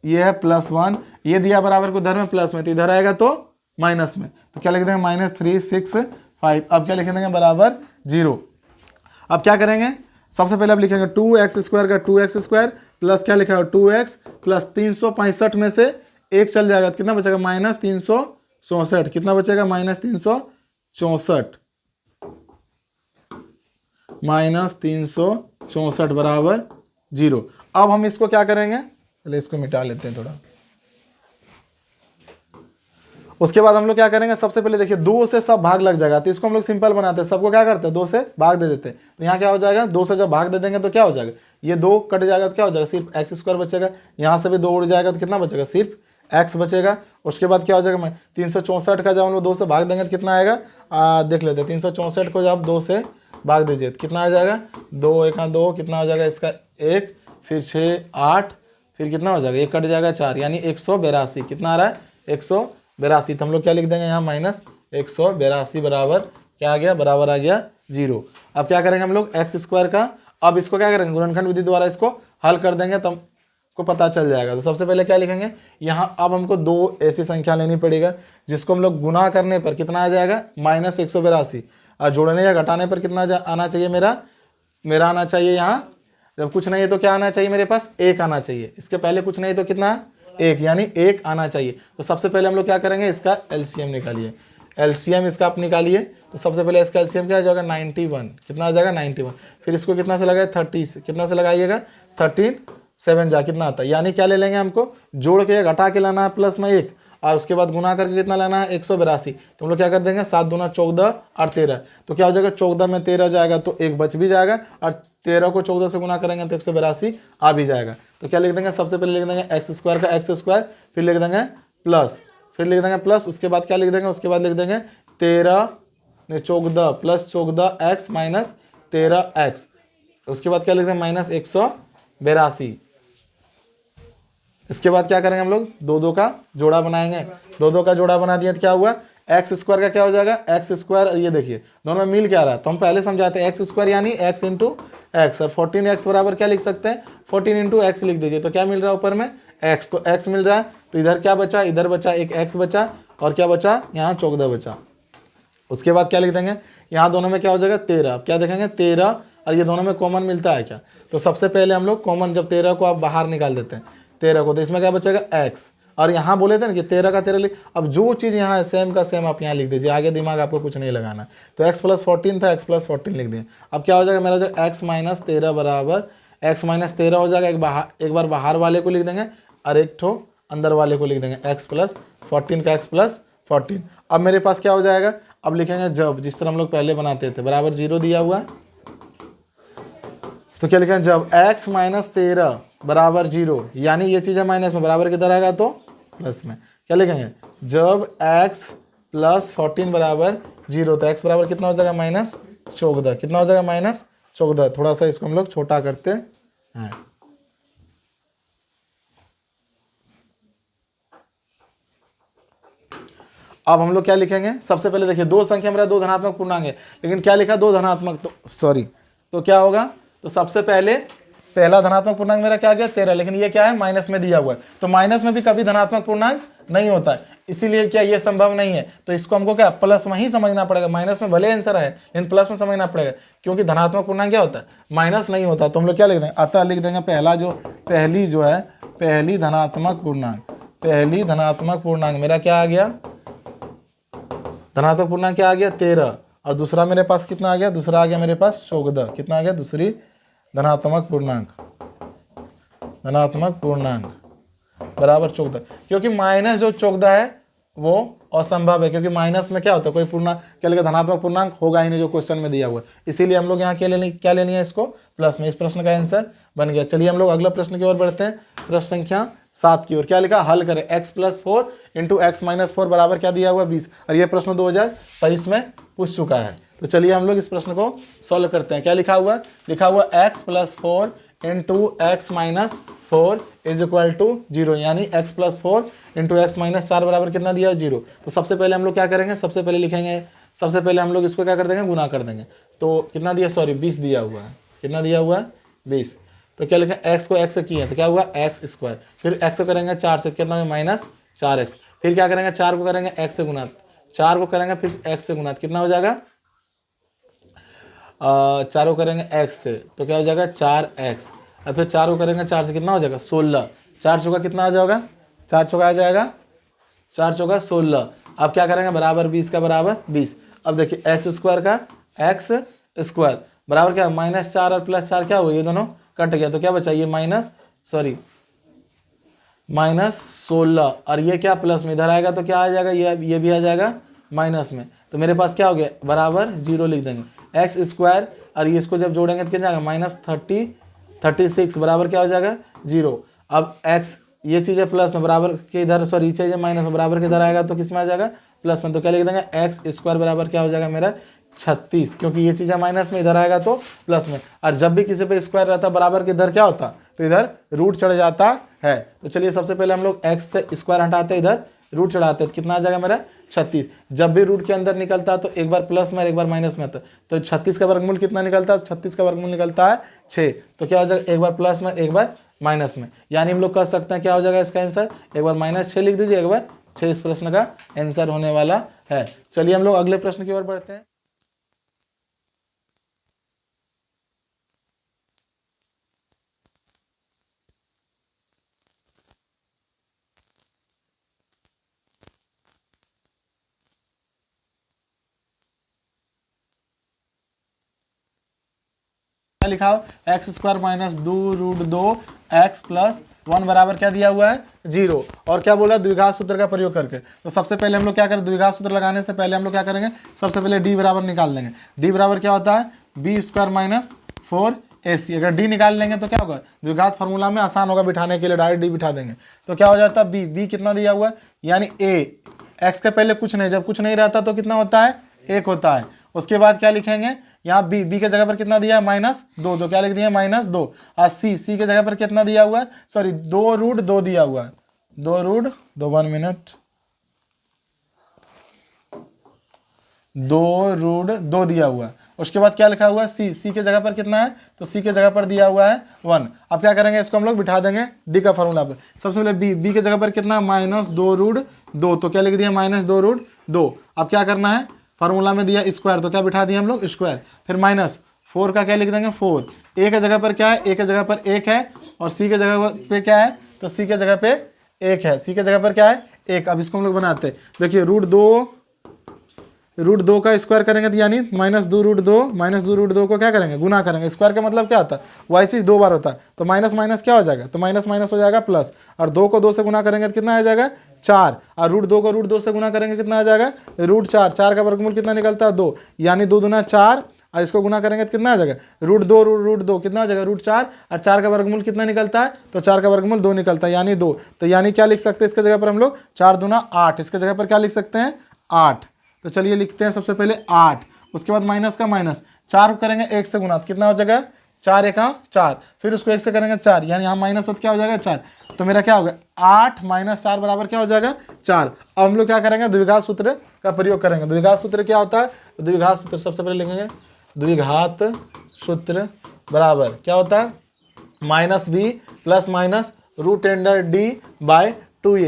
ये है +1, ये दिया बराबर को उधर में प्लस में, तो इधर आएगा तो माइनस में, तो क्या लिख देंगे -365। अब क्या लिख देंगे बराबर 0। अब क्या करेंगे, सबसे पहले अब लिखेंगे 2x² का 2x² प्लस क्या लिखा है 2x प्लस 365 में से 1 चल जाएगा तो कितना बचेगा -364, कितना बचेगा -364 बराबर 0। अब हम इसको क्या करेंगे, पहले इसको मिटा लेते हैं थोड़ा। उसके बाद हम लोग क्या करेंगे, सबसे पहले देखिए 2 से सब भाग लग जाएगा, तो इसको हम लोग सिंपल बनाते हैं, सबको क्या करते हैं 2 से भाग दे देते हैं। तो यहाँ क्या हो जाएगा 2 से जब भाग दे देंगे तो क्या हो जाएगा, ये 2 कट जाएगा तो क्या हो जाएगा सिर्फ x² बचेगा, यहाँ से भी 2 उड़ जाएगा तो कितना बचेगा सिर्फ x बचेगा। उसके बाद क्या हो जाएगा 364 का जब हम लोग 2 से भाग देंगे तो कितना आएगा, देख लेते हैं 364 को जब 2 से भाग दीजिए तो कितना आ जाएगा 2 1 2, कितना हो जाएगा इसका 1, फिर 6 8, फिर कितना हो जाएगा 1 कट जाएगा 4, यानी 182। कितना आ रहा है 182। तो हम लोग क्या लिख देंगे यहाँ -182 बराबर क्या आ गया, बराबर आ गया 0। अब क्या करेंगे हम लोग x² का, अब इसको क्या करेंगे गुणनखंड विधि द्वारा इसको हल कर देंगे तो हमको पता चल जाएगा। तो सबसे पहले क्या लिखेंगे यहाँ, अब हमको 2 ऐसी संख्या लेनी पड़ेगा जिसको हम लोग गुना करने पर कितना आ जाएगा -182, और जोड़ने या घटाने पर कितना आना चाहिए मेरा आना चाहिए यहाँ जब कुछ नहीं है तो क्या आना चाहिए मेरे पास, 1 आना चाहिए। इसके पहले कुछ नहीं तो कितना, 1, यानी 1 आना चाहिए। तो सबसे पहले हम लोग क्या करेंगे, इसका एलसीएम निकालिए। एलसीएम इसका आप निकालिए, तो सबसे पहले इसका एलसीएम क्या आ जाएगा, 91। कितना आ जाएगा, 91। फिर इसको कितना से लगाए, 30 से, कितना से लगाइएगा, 13 7 जा कितना आता है, यानी क्या ले लेंगे, हमको जोड़ के घटा के लाना है प्लस में 1, और उसके बाद गुना करके कितना लाना है, 182। तो हम लोग क्या कर देंगे, 7 दूना 14 और 13, तो क्या हो जाएगा, 14 में 13 जाएगा तो 1 बच भी जाएगा, और 13 को 14 से गुना करेंगे तो 182 आ भी जाएगा। तो क्या लिख देंगे, सबसे पहले लिख देंगे एक्स स्क्वायर का एक्स स्क्वायर, फिर लिख देंगे प्लस, फिर लिख देंगे प्लस, उसके बाद क्या लिख देंगे, उसके बाद लिख देंगे 13 14 प्लस 14 एक्स माइनस 13 एक्स, उसके बाद क्या लिख देंगे माइनस 182। इसके बाद क्या करेंगे हम लोग, 2 का जोड़ा बनाएंगे। 2 का जोड़ा बना दिया तो क्या हुआ, एक्स स्क्वायर का क्या हो जाएगा, एक्स स्क्वायर, ये देखिए दोनों में मिल क्या रहा है, तो हम पहले समझाते हैं, एक्स स्क्वायर यानी एक्स इंटू एक्स, और 14x बराबर क्या लिख सकते हैं, 14 इंटू एक्स लिख दीजिए। तो क्या मिल रहा है ऊपर में, एक्स, तो एक्स मिल रहा है, तो इधर क्या बचा, इधर बचा एक एक्स बचा, और क्या बचा, यहाँ 14 बचा। उसके बाद क्या लिख देंगे, यहाँ दोनों में क्या हो जाएगा 13, अब क्या देखेंगे 13, और ये दोनों में कॉमन मिलता है क्या, तो सबसे पहले हम लोग कॉमन, जब 13 को आप बाहर निकाल देते हैं 13 को, तो इसमें क्या बचेगा एक्स, और यहाँ बोले थे ना कि 13 का 13 लिख, अब जो चीज़ यहाँ है सेम का सेम आप यहाँ लिख दीजिए, आगे दिमाग आपको कुछ नहीं लगाना। तो x प्लस 14 था, x प्लस 14 लिख दिए। अब क्या हो जाएगा मेरा, जो x माइनस 13 बराबर x माइनस 13 हो जाएगा, एक बार बाहर वाले को लिख देंगे, और एक ठो अंदर वाले को लिख देंगे, x प्लस 14 का x प्लस 14। अब मेरे पास क्या हो जाएगा, अब लिखेंगे जब, जिस तरह हम लोग पहले बनाते थे, बराबर 0 दिया हुआ है, तो क्या लिखेंगे, जब x माइनस 13 बराबर 0, यानी ये चीज़ है माइनस में, बराबर किधर आएगा तो प्लस में, क्या लिखेंगे, जब x प्लस 14 बराबर 0, तो x बराबर कितना हो जाएगा, माइनस 14, कितना हो जाएगा, माइनस 14। थोड़ा सा इसको हम लोग छोटा करते हैं। अब हम लोग क्या लिखेंगे, सबसे पहले देखिए, 2 संख्या मेरा 2 धनात्मक पूर्णांक है, लेकिन क्या लिखा, 2 धनात्मक, तो सॉरी, तो क्या होगा, तो सबसे पहले पहला धनात्मक पूर्णांक मेरा क्या गया 13, लेकिन ये क्या है, माइनस में दिया हुआ है, तो माइनस में भी कभी धनात्मक पूर्णांक नहीं होता है, इसीलिए क्या ये संभव नहीं है, तो इसको हमको क्या प्लस में ही समझना पड़ेगा। माइनस में भले आंसर है, लेकिन प्लस में समझना पड़ेगा, क्योंकि धनात्मक पूर्णांक क्या होता है, माइनस नहीं होता। तो हम लोग क्या लिख देंगे, अतः लिख देंगे पहली धनात्मक पूर्णांक मेरा क्या आ गया, धनात्मक पूर्णांक क्या आ गया 13, और दूसरा मेरे पास कितना आ गया, दूसरा आ गया मेरे पास 14, कितना आ गया, दूसरी धनात्मक पूर्णांक बराबर 14, क्योंकि माइनस जो 14 है वो असंभव है, क्योंकि माइनस में क्या होता है, कोई पूर्णांक क्या लेगा, धनात्मक पूर्णांक होगा ही नहीं जो क्वेश्चन में दिया हुआ है, इसीलिए हम लोग यहाँ क्या लेनी है इसको प्लस में। इस प्रश्न का आंसर बन गया। चलिए हम लोग अगला प्रश्न की ओर बढ़ते हैं, प्रश्न संख्या 7 की ओर। क्या लिखा, हल करें, x plus 4 into x minus 4 बराबर क्या दिया हुआ 20, और यह प्रश्न 2023 में पूछ चुका है। तो चलिए हम लोग इस प्रश्न को सॉल्व करते हैं। क्या लिखा हुआ x plus 4 into x minus 4 is equal to 0, यानी x plus 4 into x minus 4 बराबर कितना दिया है 0। तो सबसे पहले हम लोग क्या करेंगे, सबसे पहले लिखेंगे, सबसे पहले हम लोग इसको क्या कर देंगे, गुना कर देंगे। तो कितना दिया, सॉरी 20 दिया हुआ है, कितना दिया हुआ है 20। तो क्या लिखें, x को x से किए तो क्या हुआ एक्स स्क्वायर, फिर x को करेंगे 4 से, कितना माइनस 4x, फिर क्या करेंगे 4 को करेंगे x से गुना, 4 को करेंगे फिर x से गुना, कितना हो जाएगा 4 को करेंगे x से, तो क्या हो जाएगा 4x, और फिर 4 को करेंगे 4 से, कितना हो जाएगा 16, 4 चौका कितना आ जाएगा, 4 चौका आ जाएगा 4 चौका 16। अब क्या करेंगे, बराबर 20 का बराबर 20। अब देखिए एक्स स्क्वायर का एक्स स्क्वायर बराबर क्या, माइनस 4 और प्लस 4 क्या हुआ, ये दोनों कट गया, तो क्या बचा, ये माइनस 16, और ये क्या प्लस में इधर आएगा तो क्या आ जाएगा, ये भी आ जाएगा माइनस में। तो मेरे पास क्या हो गया, बराबर 0 लिख देंगे, एक्स स्क्वायर और ये इसको जब जोड़ेंगे तो क्या जाएगा माइनस 36 बराबर क्या हो जाएगा 0। अब एक्स ये चीज़ है प्लस में, बराबर के इधर, सॉरी चीज़ है माइनस में, बराबर के इधर आएगा तो किस में आ जाएगा प्लस में। तो क्या लिख देंगे, एक्स स्क्वायर बराबर क्या हो जाएगा मेरा 36, क्योंकि ये चीज़ है माइनस में, इधर आएगा तो प्लस में। और जब भी किसी पे स्क्वायर रहता है बराबर के इधर क्या होता, तो इधर रूट चढ़ जाता है। तो चलिए सबसे पहले हम लोग एक्स से स्क्वायर हटाते हैं, इधर रूट चढ़ाते हैं, कितना आ जाएगा मेरा 36। जब भी रूट के अंदर निकलता है तो एक बार प्लस में और एक बार माइनस में आता है, तो 36 का वर्गमूल कितना निकलता है, 36 का वर्गमूल निकलता है 6। तो क्या हो जाएगा, एक बार प्लस में एक बार माइनस में, यानी हम लोग कह सकते हैं क्या हो जाएगा इसका आंसर, एक बार -6 लिख दीजिए, एक बार 6 इस प्रश्न का आंसर होने वाला है। चलिए हम लोग अगले प्रश्न की ओर बढ़ते हैं। क्या लिखा हो, x square minus 2√2 x plus 1 बराबर क्या दिया हुआ है 0। और क्या बोला, द्विघात सूत्र का प्रयोग करके। तो सबसे पहले हम लोग क्या करें, द्विघात सूत्र लगाने से पहले हम लोग क्या करेंगे, सबसे पहले डी बराबर निकाल देंगे। डी बराबर क्या होता है, बी स्क्वायर माइनस 4ac। अगर डी निकाल लेंगे तो क्या होगा, द्विघात फार्मूला में आसान होगा बिठाने के लिए, डायरेक्ट डी बिठा देंगे। तो क्या हो जाता है, बी कितना दिया हुआ है, यानी ए, एक्स के पहले कुछ नहीं, जब कुछ नहीं रहता तो कितना होता है, 1 होता है। उसके बाद क्या लिखेंगे, यहाँ बी के जगह पर कितना दिया है, -2, तो क्या लिख दिया -2। और सी के जगह पर कितना दिया हुआ है, सॉरी 2√2 दिया हुआ है, 2√2, 1 मिनट, 2√2 दिया हुआ है। उसके बाद क्या लिखा हुआ है, सी के जगह पर कितना है, तो सी के जगह पर दिया हुआ है 1। अब क्या करेंगे, इसको हम लोग बिठा देंगे डी का फॉर्मूला पे। सबसे पहले बी के जगह पर कितना, -2√2, तो क्या लिख दिया -2√2। अब क्या करना है, फार्मूला में दिया स्क्वायर, तो क्या बिठा दिया हम लोग स्क्वायर, फिर -4 का क्या लिख देंगे 4। ए के जगह पर क्या है, ए के जगह पर 1 है, और सी के जगह पे क्या है, तो सी के जगह पे 1 है, सी के जगह पर क्या है 1। अब इसको हम लोग बनाते हैं, देखिए √2 का स्क्वायर करेंगे तो यानी -2√2 को क्या करेंगे, गुना करेंगे। स्क्वायर का मतलब क्या होता है, वही चीज़ 2 बार होता है, तो माइनस माइनस क्या हो जाएगा, तो माइनस माइनस हो जाएगा प्लस। और 2 को 2 से गुना करेंगे तो कितना आ जाएगा 4, और √2 को √2 से गुना करेंगे कितना आ जाएगा √4। 4 का वर्गमूल कितना निकलता है 2, यानी 2 दूना 4, और इसको गुना करेंगे तो कितना आ जाएगा √2 कितना हो जाएगा √4, और 4 का वर्गमूल कितना निकलता है, तो 4 का वर्गमूल 2 निकलता है, यानी 2। तो यानी क्या लिख सकते हैं इसके जगह पर हम लोग, 4 दूना 8, इसके जगह पर क्या लिख सकते हैं 8। तो चलिए लिखते हैं सबसे पहले 8। उसके बाद माइनस का माइनस, 4 को करेंगे 1 से गुना, तो कितना हो जाएगा 4 × 4, फिर उसको 1 से करेंगे 4, यानी यहाँ माइनस हो तो क्या हो जाएगा 4। तो मेरा क्या होगा 8 - 4 बराबर क्या हो जाएगा 4। अब हम लोग क्या करेंगे, द्विघात सूत्र का प्रयोग करेंगे। द्विघात सूत्र क्या होता है, द्विघात सूत्र सबसे पहले लिखेंगे, द्विघात सूत्र बराबर क्या होता है, -b प्लस माइनस √d/2a।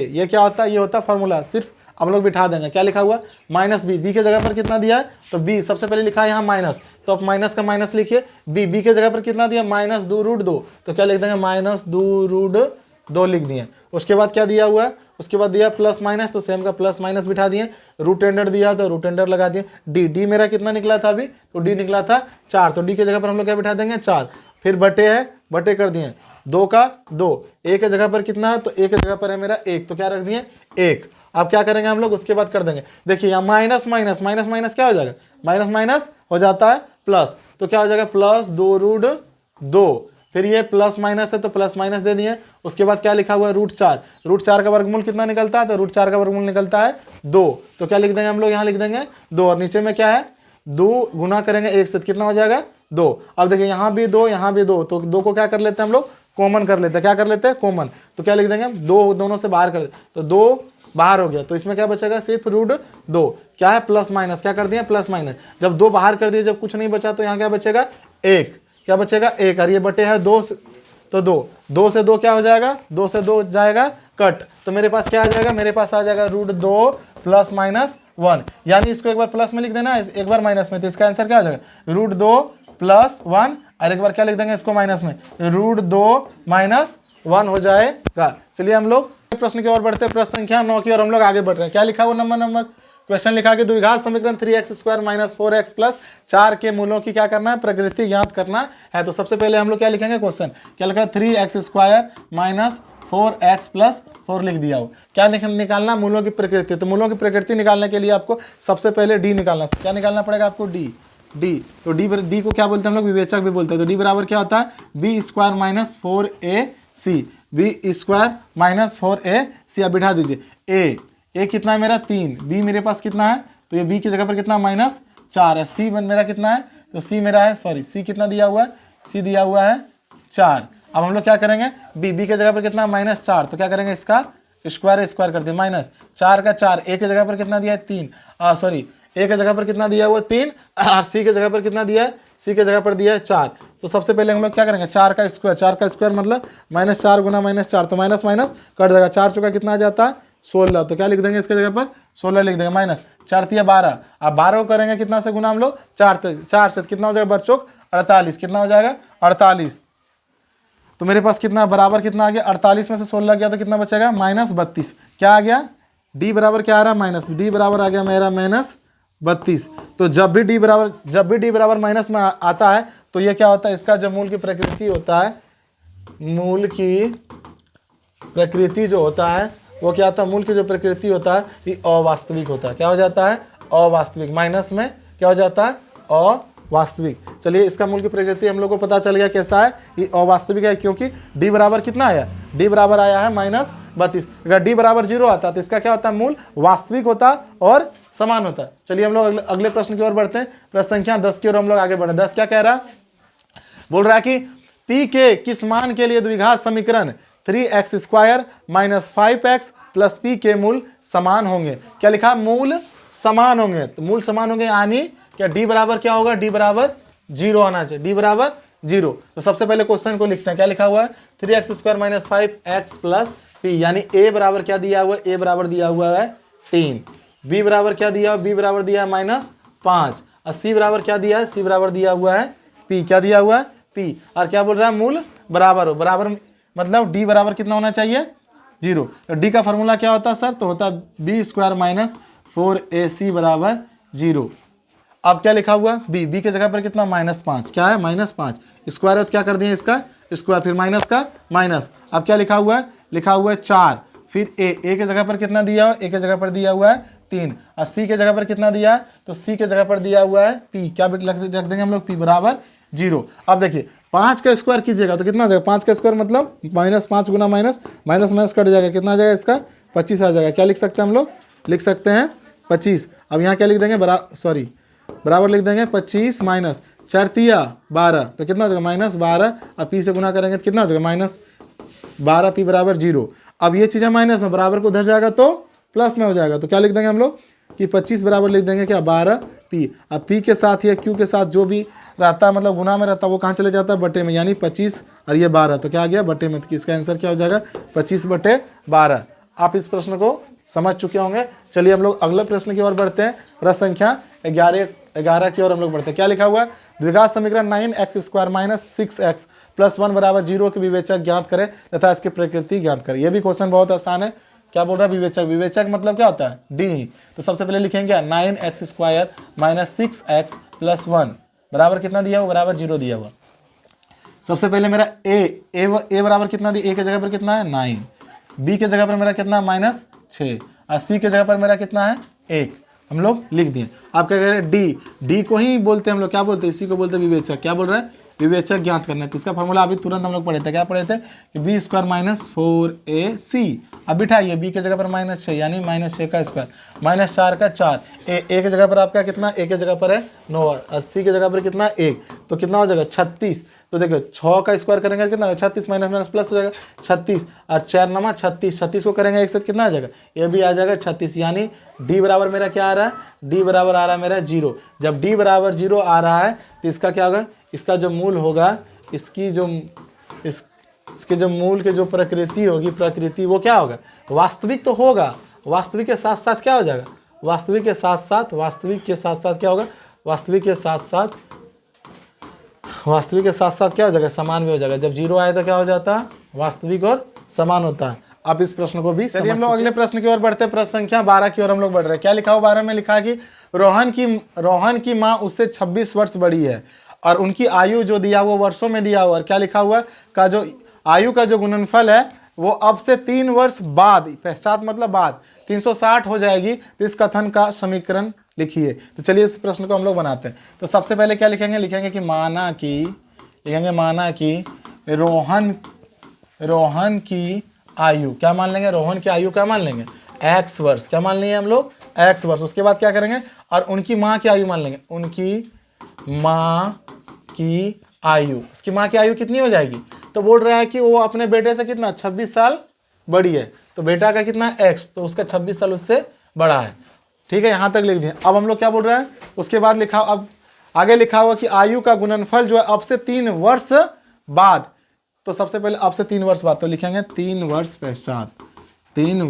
ये क्या होता है, ये होता है फॉर्मूला। सिर्फ हम लोग बिठा देंगे, क्या लिखा हुआ -b के जगह पर कितना दिया है, तो b सबसे पहले लिखा है यहाँ माइनस, तो आप माइनस का माइनस लिखिए। b के जगह पर कितना दिया -2√2, तो क्या लिख देंगे -2√2 लिख दिए। उसके बाद क्या दिया हुआ है, उसके बाद दिया प्लस माइनस, तो सेम का प्लस माइनस बिठा दिए। √अंडर दिया तो √अंडर लगा दिए। डी मेरा कितना निकला था अभी, तो डी निकला था 4, तो डी के जगह पर हम लोग क्या बिठा देंगे 4। फिर बटे है, बटे कर दिए 2 का 2, ए के जगह पर कितना है, तो ए के जगह पर है मेरा 1, तो क्या रख दिए 1। अब क्या करेंगे हम लोग, उसके बाद कर देंगे, देखिए यहाँ माइनस माइनस माइनस माइनस क्या हो जाएगा, माइनस माइनस हो जाता है प्लस, तो क्या हो जाएगा +2√2। फिर ये प्लस माइनस है तो प्लस माइनस दे दिए। उसके बाद क्या लिखा हुआ है √4, √4 का वर्गमूल कितना निकलता है, तो √4 का वर्गमूल निकलता है 2, तो क्या लिख देंगे हम लोग, यहाँ लिख देंगे 2, और नीचे में क्या है 2 गुना करेंगे 1 से, कितना हो जाएगा 2। अब देखिए यहाँ भी 2, यहाँ भी 2, तो 2 को क्या कर लेते हैं हम लोग, कॉमन कर लेते हैं। क्या कर लेते हैं, कॉमन, तो क्या लिख देंगे 2 दोनों से बाहर कर देते, तो 2 बाहर हो गया, तो इसमें क्या बचेगा सिर्फ √2। क्या है प्लस माइनस, क्या कर दिया प्लस माइनस, जब 2 बाहर कर दिए, जब कुछ नहीं बचा तो यहाँ क्या बचेगा 1, क्या बचेगा 1, और ये बटे है 2 तो 2 से 2 क्या हो जाएगा, 2 से 2 जाएगा कट, तो मेरे पास क्या आ जाएगा, मेरे पास आ जाएगा √2 + -1, यानी इसको एक बार प्लस में लिख देना, एक बार माइनस में, तो इसका आंसर क्या आ जाएगा √2 + 1, और एक बार क्या लिख देंगे इसको माइनस में, √2 - 1 हो जाएगा। चलिए हम लोग प्रश्न की ओर बढ़ते हैं, प्रश्न संख्या 9 की ओर हम लोग आगे बढ़ रहे हैं। क्या लिखा हुआ नंबर क्वेश्चन लिखा कि द्विघात समीकरण 3x² - 4x + 4 के मूलों की क्या करना है, प्रकृति ज्ञात करना है। तो सबसे पहले हम लोग क्या लिखेंगे, क्वेश्चन क्या लिखा है 3x² - 4x + 4 लिख दिया हो। क्या निकालना, मूलों की प्रकृति। तो मूलों की प्रकृति निकालने के लिए आपको सबसे पहले डी निकालना, क्या निकालना पड़ेगा आपको, डी। तो डी को क्या बोलते हैं हम लोग, विवेचक भी बोलते हैं। तो डी बराबर क्या होता है, b² - 4ac, b² - 4ac। अब बिठा दीजिए, ए कितना है मेरा 3, बी मेरे पास कितना है, तो ये बी की जगह पर कितना -4 है, सी मेरा कितना है, तो सी मेरा है, सॉरी सी कितना दिया हुआ है, सी दिया हुआ है 4। अब हम लोग क्या करेंगे, बी के जगह पर कितना -4, तो क्या करेंगे इसका स्क्वायर कर दिए, -4 का 4, ए के जगह पर कितना दिया है 3, सॉरी ए के जगह पर कितना दिया हुआ 3, और सी के जगह पर कितना दिया है, सी के जगह पर दिया है 4। तो सबसे पहले हम लोग क्या करेंगे, 4 का स्क्वायर मतलब -4 गुना -4, तो माइनस माइनस कट जाएगा, 4 चौका कितना आ जाता है 16, तो क्या लिख देंगे इसके जगह पर 16 लिख देंगे, -4 × 12। अब 12 को करेंगे कितना से गुना हम लोग, 4 से कितना हो जाएगा बच्चों 48, कितना हो जाएगा 48। तो मेरे पास कितना बराबर कितना आ गया, 48 में से 16 गया तो कितना बचेगा -32। क्या आ गया, डी बराबर क्या आ रहा है, डी बराबर आ गया मेरा 32। तो जब भी डी बराबर माइनस में आता है तो ये क्या होता है, इसका जो मूल की प्रकृति होता है, मूल की प्रकृति जो होता है वो क्या होता है, मूल की जो प्रकृति होता है ये अवास्तविक होता है। क्या हो जाता है, अवास्तविक। माइनस में क्या हो जाता है, अवास्तविक। चलिए इसका मूल की प्रकृति हम लोग को पता चल गया कैसा है, ये अवास्तविक है क्योंकि डी बराबर कितना आया, डी बराबर आया है -32। अगर डी बराबर 0 आता तो इसका क्या होता है, मूल वास्तविक होता और समान होता है। चलिए हम लोग अगले प्रश्न की ओर बढ़ते हैं। प्रश्न संख्या 10 की ओर हम लोग आगे बढ़े। 10 क्या कह रहा है, बोल रहा है कि पी के किस मान के लिए द्विघात समीकरण 3x² - 5x + p के मूल समान होंगे। क्या लिखा, मूल समान होंगे। तो मूल समान होंगे यानी क्या, डी बराबर क्या होगा, डी बराबर 0 आना चाहिए, डी बराबर 0। तो सबसे पहले क्वेश्चन को लिखते हैं। क्या लिखा हुआ है, 3x² - 5x + p, यानी a बराबर क्या दिया हुआ है, a बराबर दिया हुआ है 3। b बराबर क्या दिया है, b बराबर दिया है -5। और c बराबर क्या दिया है, c बराबर दिया हुआ है p। क्या दिया हुआ है, p। और क्या बोल रहा है, मूल बराबर हो। बराबर मतलब d बराबर कितना होना चाहिए, 0। तो d का फॉर्मूला क्या होता है सर, तो होता है b² - 4ac बराबर 0। अब क्या लिखा हुआ, b के जगह पर कितना, -5। क्या है, -5। स्क्वायर क्या कर दिए इसका स्क्वायर, फिर माइनस का माइनस। अब क्या लिखा हुआ है, लिखा हुआ है 4। फिर a के जगह पर कितना दिया हुआ, a के जगह पर दिया हुआ है 3। और c के जगह पर कितना दिया है, तो c के जगह पर दिया हुआ है p। क्या रख देंगे हम लोग, p बराबर 0। अब देखिए 5 का स्क्वायर कीजिएगा तो कितना आ जाएगा, 5 का स्क्वायर मतलब -5 गुना माइनस, माइनस कट जाएगा, कितना आ जाएगा इसका 25 आ जाएगा। क्या लिख सकते हैं हम लोग, लिख सकते हैं 25। अब यहाँ क्या लिख देंगे, बराबर लिख देंगे 25 माइनस 4 तिया 12, तो कितना हो जाएगा -12। अब p से गुना करेंगे तो कितना हो जाएगा -12, p बराबर 0। अब ये चीज़ें माइनस में, बराबर को उधर जाएगा तो प्लस में हो जाएगा। तो क्या लिख देंगे हम लोग कि 25 बराबर लिख देंगे क्या, 12p। अब p के साथ या q के साथ जो भी रहता है मतलब गुना में रहता है वो कहाँ चले जाता है, बटे में, यानी 25 और ये 12, तो क्या आ गया बटे में। तो इसका आंसर क्या हो जाएगा, 25/12। आप इस प्रश्न को समझ चुके होंगे। चलिए हम लोग अगले प्रश्न की ओर बढ़ते हैं। प्रश्न संख्या 11 की ओर हम लोग बढ़ते हैं। क्या लिखा हुआ है, द्विघात समीकरण 9x² - 6x + 1 बराबर 0 के विवेचक ज्ञात करें तथा इसकी प्रकृति ज्ञात करें। यह भी क्वेश्चन बहुत आसान है। क्या बोल रहा है, विवेचक। विवेचक मतलब क्या होता है, डी ही। तो सबसे पहले लिखेंगे 9x² - 6x + 1 बराबर कितना दिया हुआ, बराबर 0 दिया हुआ। सबसे पहले मेरा a बराबर कितना दिया, a के जगह पर कितना है 9, b के जगह पर मेरा कितना -6, और c के जगह पर मेरा कितना है 1, हम लोग लिख दिए। आप क्या कह रहे हैं, डी को ही बोलते हैं हम लोग, क्या बोलते हैं, इसी को बोलते हैं विवेचक। क्या बोल रहे हैं, विवेचक ज्ञात करना है। तो इसका फॉर्मूला अभी तुरंत हम लोग पढ़े थे। क्या पढ़े थे कि b² - 4ac। अब बिठाइए b के जगह पर -6 यानी -6 का स्क्वायर, -4 का 4। a के जगह पर आपका कितना, a के जगह पर है 9 और c के जगह पर कितना 1, तो कितना हो जाएगा 36। तो देखो 6 का स्क्वायर करेंगे कितना, 36 माइनस प्लस हो जाएगा 36, और 4 नमा 36, 36 को करेंगे एक साथ कितना आ जाएगा, ये भी आ जाएगा 36। यानी d बराबर मेरा क्या आ रहा है, d बराबर आ रहा है मेरा 0। जब d बराबर 0 आ रहा है तो इसका क्या होगा, इसका जो मूल होगा, इसके जो मूल के जो प्रकृति होगी, प्रकृति वो क्या होगा, वास्तविक तो होगा। वास्तविक के साथ साथ क्या हो जाएगा, वास्तविक के साथ साथ क्या होगा, वास्तविक के साथ साथ क्या हो जाएगा, समान भी हो जाएगा। जब 0 आए तो क्या हो जाता है, वास्तविक और समान होता है। आप इस प्रश्न को भी चलिए हम लोग अगले प्रश्न की ओर बढ़ते हैं। प्रश्न संख्या 12 की ओर हम लोग बढ़ रहे हैं। क्या लिखा हुआ 12 में, लिखा है कि रोहन की माँ उससे 26 वर्ष बड़ी है और उनकी आयु जो दिया हुआ वर्षों में दिया हुआ। और क्या लिखा हुआ का जो आयु का जो गुणनफल है वो अब से 3 वर्ष बाद, पश्चात मतलब बाद 360 हो जाएगी। तो इस कथन का समीकरण लिखिए। तो चलिए इस प्रश्न को हम लोग बनाते हैं। तो सबसे पहले क्या लिखेंगे कि माना कि रोहन की आयु, क्या मान लेंगे, रोहन की आयु क्या मान लेंगे, x वर्ष। क्या मान लेंगे हम लोग, x वर्ष। उसके बाद क्या करेंगे, और उनकी माँ की आयु मान लेंगे, उनकी माँ की आयु। उसकी माँ की आयु कितनी हो जाएगी, तो बोल रहा है कि वो अपने बेटे से कितना 26 साल बड़ी है। तो बेटा का कितना x, तो उसका 26 साल उससे बड़ा है। ठीक है, यहाँ तक लिख दिए। अब हम लोग क्या बोल रहे हैं, उसके बाद लिखा, अब आगे लिखा हुआ कि आयु का गुणनफल जो है अब से 3 वर्ष बाद। तो सबसे पहले अब से 3 वर्ष बाद, तो लिखेंगे 3 वर्ष पश्चात। 3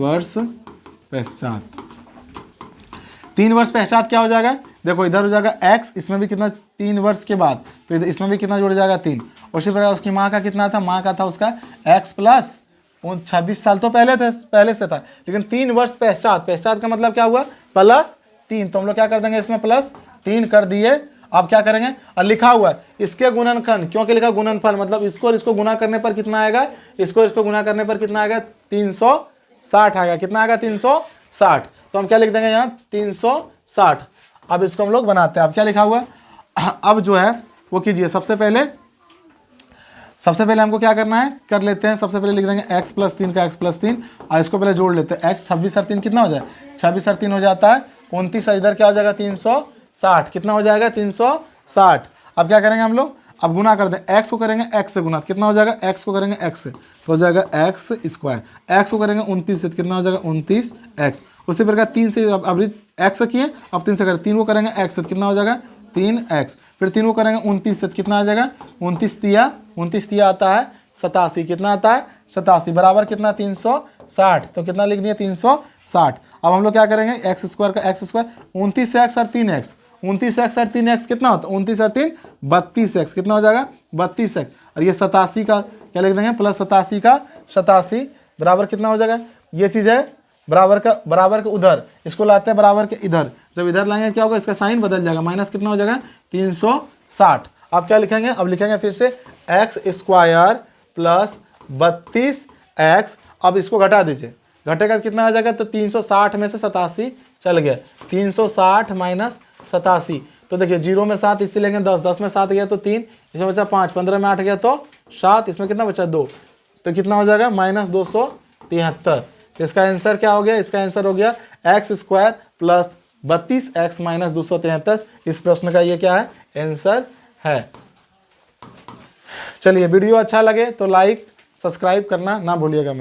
वर्ष पश्चात क्या हो जाएगा, देखो इधर हो जाएगा x, इसमें भी कितना 3 वर्ष के बाद, तो इधर इसमें भी कितना जुड़ जाएगा 3। उसी प्रकार उसकी माँ का कितना था, माँ का था उसका x प्लस 26 साल तो पहले से था, लेकिन 3 वर्ष पश्चात का मतलब क्या हुआ, प्लस 3, तो हम लोग क्या कर देंगे इसमें +3 कर दिए। अब क्या करेंगे, और लिखा हुआ है इसके गुणनखंड, क्योंकि लिखा गुणनफल मतलब इसको और इसको गुना करने पर कितना आएगा, इसको इसको गुना करने पर कितना आएगा, 360 आएगा। कितना आएगा, 360। तो हम क्या लिख देंगे यहाँ 360। अब इसको हम लोग बनाते हैं। अब क्या लिखा हुआ है, अब जो है वो कीजिए। सबसे पहले हमको क्या करना है, कर लेते हैं। सबसे पहले लिख देंगे x + 3 का x + 3, और इसको पहले जोड़ लेते हैं। x 26 और 3 कितना हो जाए, 26 और 3 हो जाता है 29, इधर क्या हो जाएगा 360। कितना हो जाएगा 360। अब क्या करेंगे हम लोग, अब गुना कर दें। x को करेंगे x से गुना, कितना हो जाएगा, x को करेंगे x से तो हो जाएगा x²। x को करेंगे 29 से, कितना हो जाएगा 29x। उसी प्रकार 3 से अब x किए, अब 3 से करें, 3 को करेंगे x से, कितना हो जाएगा 3x। फिर 3 को करेंगे 29 से, कितना आ जाएगा 29 तिया आता है 87। कितना आता है 87, बराबर कितना 360। तो कितना लिख दिए 360। अब हम लोग क्या करेंगे, x² का x², 29x और 3x, 29x और 3x कितना होता है, 29 और 3 32x। कितना हो जाएगा 32x। और ये 87 का क्या लिख देंगे, +87 का 87, बराबर कितना हो जाएगा, ये चीज़ है बराबर का उधर, इसको लाते हैं बराबर के इधर। जब इधर लाएंगे क्या होगा, इसका साइन बदल जाएगा, माइनस कितना हो जाएगा 360। अब क्या लिखेंगे, अब लिखेंगे फिर से x² + 32x। अब इसको घटा दीजिए, घटेगा कितना आ जाएगा, तो 360 में से 87 चल गया, 360 - 87। तो देखिए 0 में 7 इससे लेंगे 10, 10 में 7 गया तो 3, इसमें बचा 5, 15 में 8 गया तो 7, इसमें कितना बचा 2, तो कितना हो जाएगा -273। तो इसका आंसर क्या हो गया, इसका आंसर हो गया x² + 32x - 273। इस प्रश्न का ये क्या है, आंसर है। चलिए वीडियो अच्छा लगे तो लाइक सब्सक्राइब करना ना भूलिएगा मेरे।